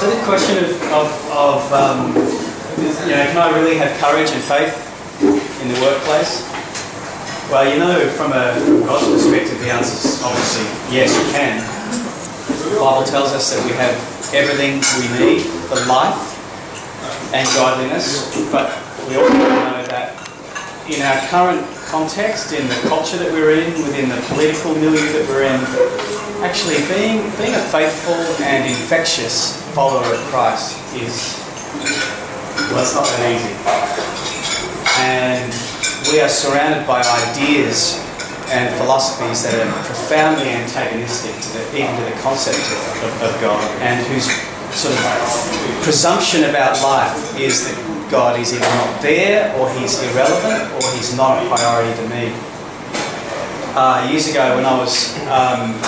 So the question can I really have courage and faith in the workplace? Well, from God's perspective, the answer is obviously yes, you can. The Bible tells us that we have everything we need for life and godliness, but we also know that in our current context, in the culture that we're in, within the political milieu that we're in, actually being a faithful and infectious follower of Christ it's not that easy. And we are surrounded by ideas and philosophies that are profoundly antagonistic even to the concept of God, and whose sort of presumption about life is that God is either not there, or he's irrelevant, or he's not a priority to me. Years ago when I was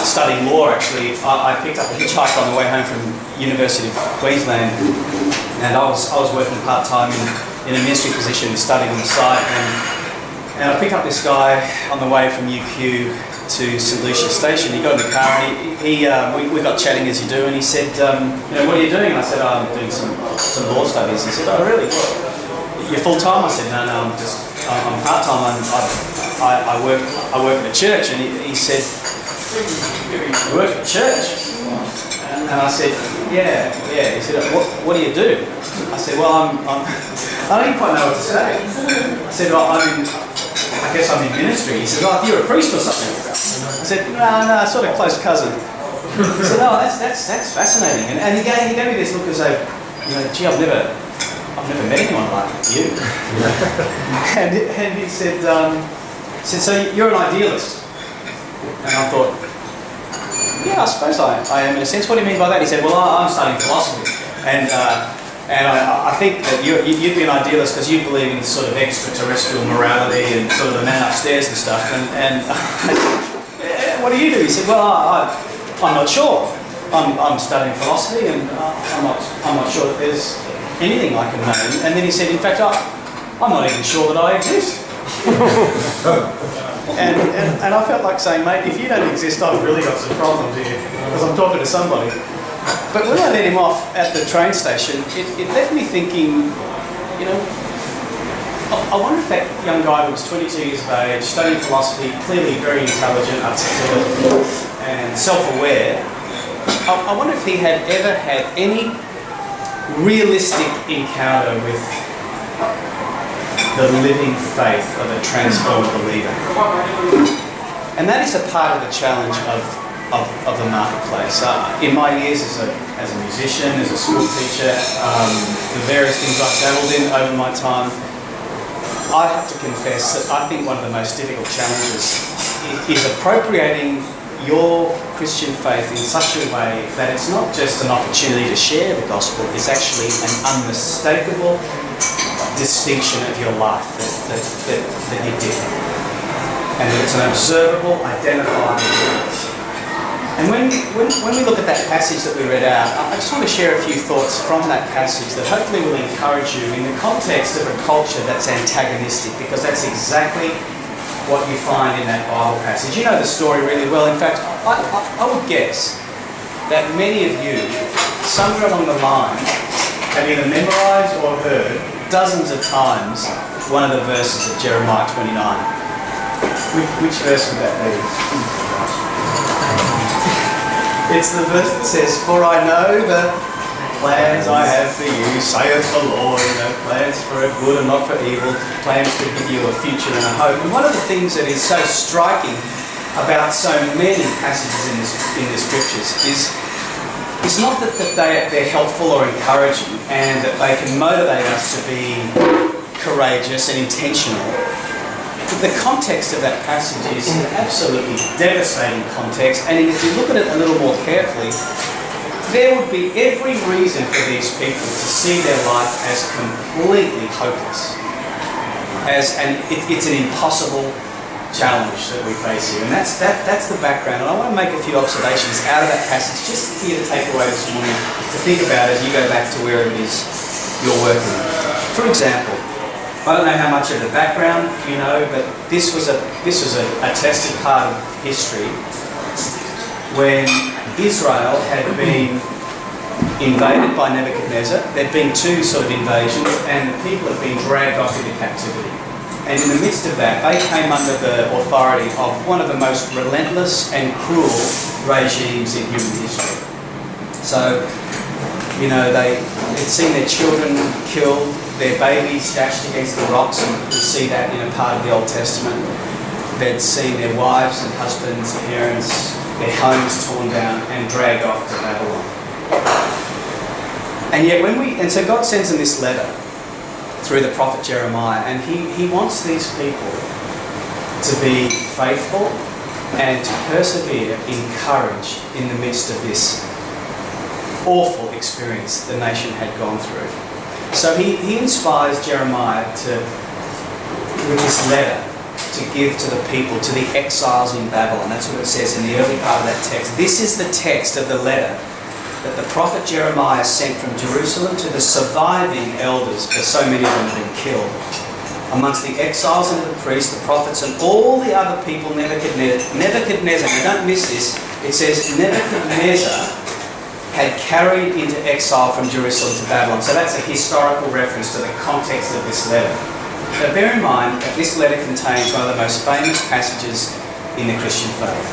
studying law, actually, I picked up a hitchhike on the way home from University of Queensland, and I was working part-time in a ministry position studying on the side, and I picked up this guy on the way from UQ to St Lucia Station. He got in the car and we got chatting as you do, and he said, what are you doing? And I said, I'm doing some law studies. He said, oh really? You're full-time? I said, no, I'm part-time. I work at a church. And he said, you work at a church? And I said, yeah. He said, what do you do? I said, well, I don't even quite know what to say. I said, well, I guess I'm in ministry. He said, oh, you're a priest or something. I said, no, sort of close cousin. He said, oh, that's fascinating. And he gave me this look as though, gee, I've never met anyone like you. and he said, so you're an idealist? And I thought, yeah, I suppose I am in a sense. What do you mean by that? He said, well, I'm studying philosophy. And I think that you'd be an idealist because you believe in sort of extraterrestrial morality and sort of the man upstairs and stuff. And I said, what do you do? He said, well, I'm not sure. I'm studying philosophy, and I'm not sure that there's anything I can know. And then he said, in fact, I'm not even sure that I exist. and I felt like saying, mate, if you don't exist, I've really got some problems here, because I'm talking to somebody. But when I let him off at the train station, it left me thinking, I wonder if that young guy who was 22 years of age, studying philosophy, clearly very intelligent, articulate, and self-aware, I wonder if he had ever had any realistic encounter with the living faith of a transformed believer. And that is a part of the challenge of the marketplace. In my years as a musician, as a school teacher, the various things I've dabbled in over my time, I have to confess that I think one of the most difficult challenges is appropriating your Christian faith in such a way that it's not just an opportunity to share the gospel, it's actually an unmistakable distinction of your life that you're different. And that it's an observable, identifiable. And when we look at that passage that we read out, I just want to share a few thoughts from that passage that hopefully will encourage you in the context of a culture that's antagonistic, because that's exactly what you find in that Bible passage. You know the story really well. In fact, I would guess that many of you, somewhere along the line, have either memorised or heard dozens of times one of the verses of Jeremiah 29. Which verse would that be? It's the verse that says, "For I know the plans I have for you, saith the Lord, plans for a good and not for evil, plans to give you a future and a hope." And one of the things that is so striking about so many passages in the scriptures is not that they're helpful or encouraging and that they can motivate us to be courageous and intentional. The context of that passage is an absolutely devastating context, and if you look at it a little more carefully, there would be every reason for these people to see their life as completely hopeless. It's an impossible challenge that we face here, and that's the background. And I want to make a few observations out of that passage just for you to take away this morning to think about as you go back to wherever it is you're working. For example, I don't know how much of the background you know, but this was a tested part of history when Israel had been invaded by Nebuchadnezzar. There'd been two sort of invasions, and the people had been dragged off into captivity. And in the midst of that, they came under the authority of one of the most relentless and cruel regimes in human history. So, you know, they'd seen their children killed, their babies dashed against the rocks, and you see that in a part of the Old Testament. They'd seen their wives and husbands, parents, their homes torn down and dragged off to Babylon. And yet so God sends them this letter through the prophet Jeremiah, and he wants these people to be faithful and to persevere in courage in the midst of this awful experience the nation had gone through. So he inspires Jeremiah with this letter to give to the people, to the exiles in Babylon. That's what it says in the early part of that text. This is the text of the letter that the prophet Jeremiah sent from Jerusalem to the surviving elders, because so many of them had been killed. Amongst the exiles and the priests, the prophets, and all the other people Nebuchadnezzar, now don't miss this, it says Nebuchadnezzar had carried into exile from Jerusalem to Babylon. So that's a historical reference to the context of this letter. But bear in mind that this letter contains one of the most famous passages in the Christian faith.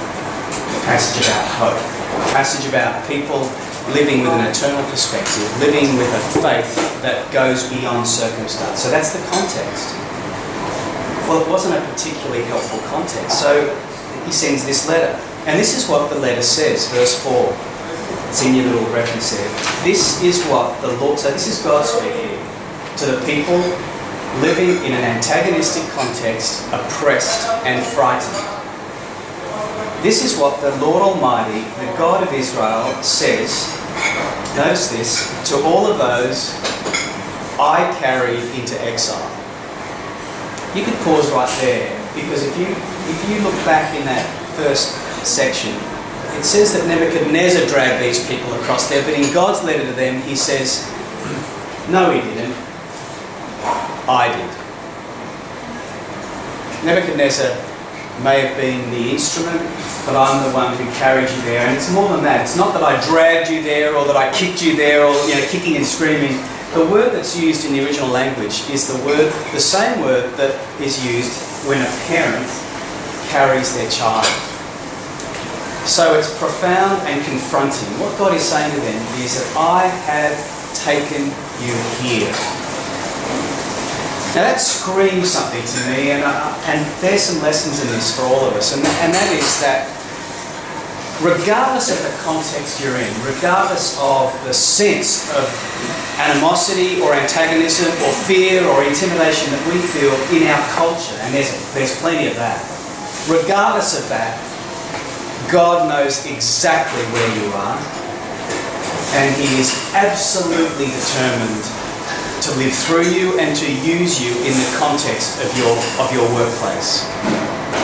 A passage about hope. A passage about people living with an eternal perspective, living with a faith that goes beyond circumstance. So that's the context. Well, it wasn't a particularly helpful context. So he sends this letter. And this is what the letter says, verse 4. It's in your little reference there. This is what the Lord... So this is God speaking to the people living in an antagonistic context, oppressed and frightened. This is what the Lord Almighty, the God of Israel, says, notice this, to all of those I carried into exile. You could pause right there, because if you look back in that first section, it says that Nebuchadnezzar dragged these people across there, but in God's letter to them, he says, no, he didn't. I did. Nebuchadnezzar may have been the instrument, but I'm the one who carried you there. And it's more than that. It's not that I dragged you there or that I kicked you there or, kicking and screaming. The word that's used in the original language is the same word that is used when a parent carries their child. So it's profound and confronting. What God is saying to them is that I have taken you here. Now that screams something to me, and there's some lessons in this for all of us, and that is that regardless of the context you're in, regardless of the sense of animosity or antagonism or fear or intimidation that we feel in our culture, and there's plenty of that, regardless of that, God knows exactly where you are, and He is absolutely determined to live through you and to use you in the context of your workplace.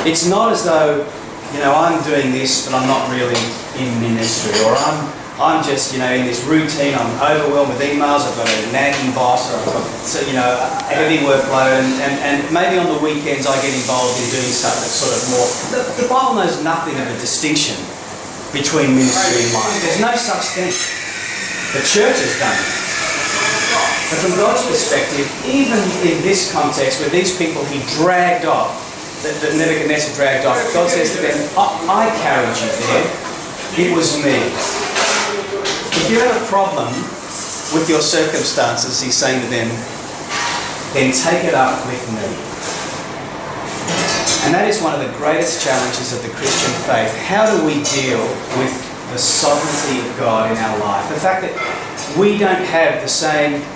It's not as though, I'm doing this, but I'm not really in ministry, or I'm just, in this routine, I'm overwhelmed with emails, I've got a nagging boss, or I've got, a heavy workload, and maybe on the weekends I get involved in doing stuff that's sort of more... The Bible knows nothing of a distinction between ministry and life. There's no such thing. The church has done it. But from God's perspective, even in this context where these people He dragged off, that Nebuchadnezzar dragged off, God says to them, I carried you there. It was me. If you have a problem with your circumstances, He's saying to them, then take it up with me. And that is one of the greatest challenges of the Christian faith. How do we deal with the sovereignty of God in our life? The fact that we don't have the same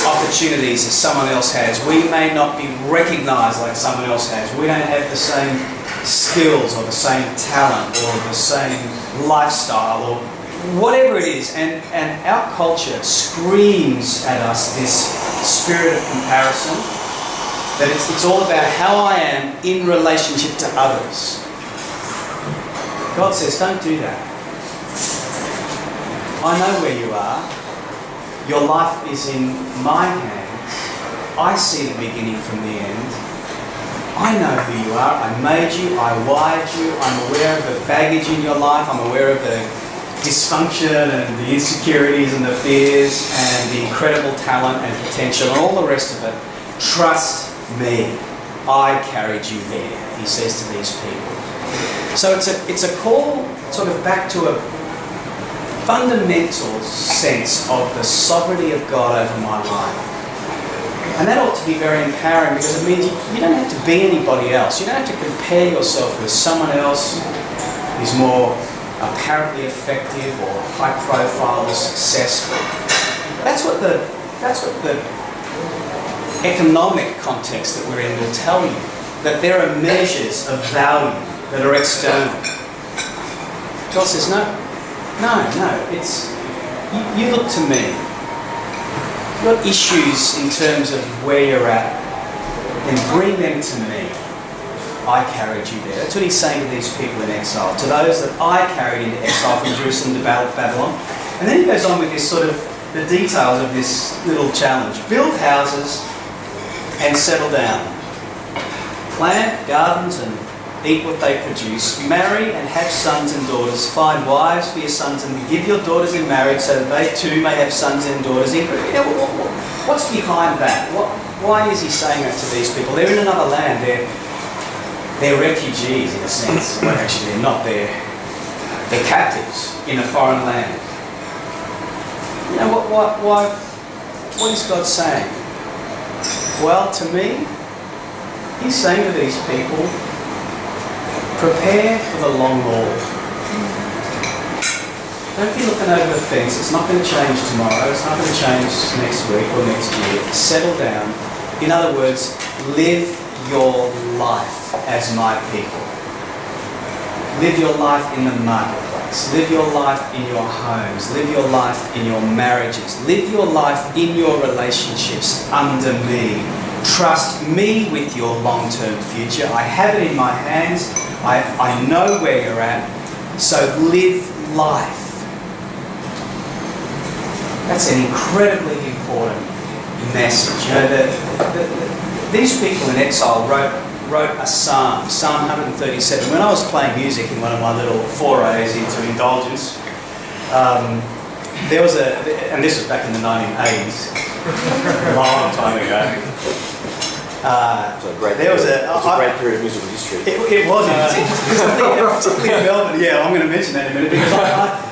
opportunities that someone else has. We may not be recognised like someone else has. We don't have the same skills or the same talent or the same lifestyle or whatever it is. And our culture screams at us this spirit of comparison, that it's all about how I am in relationship to others. God says, don't do that. I know where you are. Your life is in my hands. I see the beginning from the end. I know who you are. I made you. I wired you. I'm aware of the baggage in your life. I'm aware of the dysfunction and the insecurities and the fears and the incredible talent and potential and all the rest of it, trust me, I carried you there, he says to these people. So it's a call sort of back to a fundamental sense of the sovereignty of God over my life. And that ought to be very empowering, because it means you don't have to be anybody else. You don't have to compare yourself with someone else who's more apparently effective or high profile or successful. That's what the economic context that we're in will tell you, that there are measures of value that are external. God says, no, it's, you look to me. You've got issues in terms of where you're at, then bring them to me. I carried you there. That's what he's saying to these people in exile, to those that I carried into exile from Jerusalem to Babylon. And then he goes on with this sort of, the details of this little challenge. Build houses and settle down. Plant gardens and eat what they produce. Marry and have sons and daughters. Find wives for your sons and give your daughters in marriage so that they too may have sons and daughters. What's behind that? Why is he saying that to these people? They're in another land. They're refugees in a sense. Well, actually, they're not. They're captives in a foreign land. You know what is God saying? Well, to me, he's saying to these people, prepare for the long haul. Don't be looking over the fence. It's not going to change tomorrow. It's not going to change next week or next year. Settle down. In other words, live your life as my people. Live your life in the marketplace. Live your life in your homes. Live your life in your marriages. Live your life in your relationships under me. Trust me with your long-term future. I have it in my hands. I know where you're at. So live life. That's an incredibly important message. You know, these people in exile wrote a psalm, Psalm 137. When I was playing music in one of my little forays into indulgence, there was and this was back in the 1980s, a long time ago. There was a great period of musical history. It was, particularly in Melbourne. Yeah, I'm going to mention that in a minute, because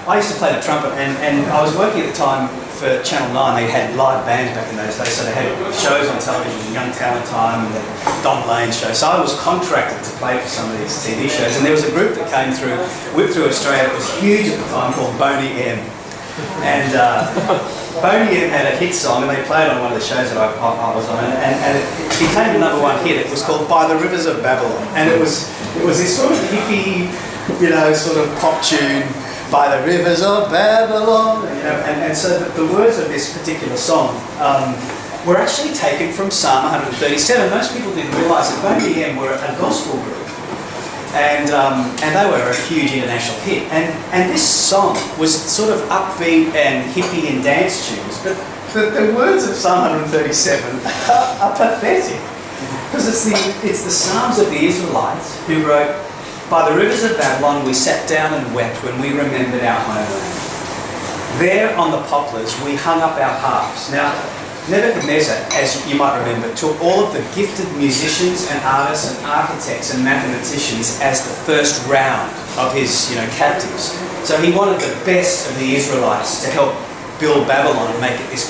I used to play the trumpet, and I was working at the time for Channel 9. They had live bands back in those days, so they had shows on television, Young Talent Time and the Don Lane show. So I was contracted to play for some of these TV shows, and there was a group that came through, whipped through Australia. It was huge at the time, called Boney M. And Boney M had a hit song, and they played on one of the shows that I was on, and it became the #1 hit. It was called By the Rivers of Babylon, and it was this sort of hippie, sort of pop tune, By the Rivers of Babylon, and so the words of this particular song were actually taken from Psalm 137. Most people didn't realise that Boney M were a gospel group. And they were a huge international hit. And this song was sort of upbeat and hippie and dance tunes, but the words of Psalm 137 are pathetic, because it's the Psalms of the Israelites who wrote, "By the rivers of Babylon we sat down and wept when we remembered our homeland. There on the poplars we hung up our harps." Now, Nebuchadnezzar, as you might remember, took all of the gifted musicians and artists and architects and mathematicians as the first round of his, captives. So he wanted the best of the Israelites to help build Babylon and make it this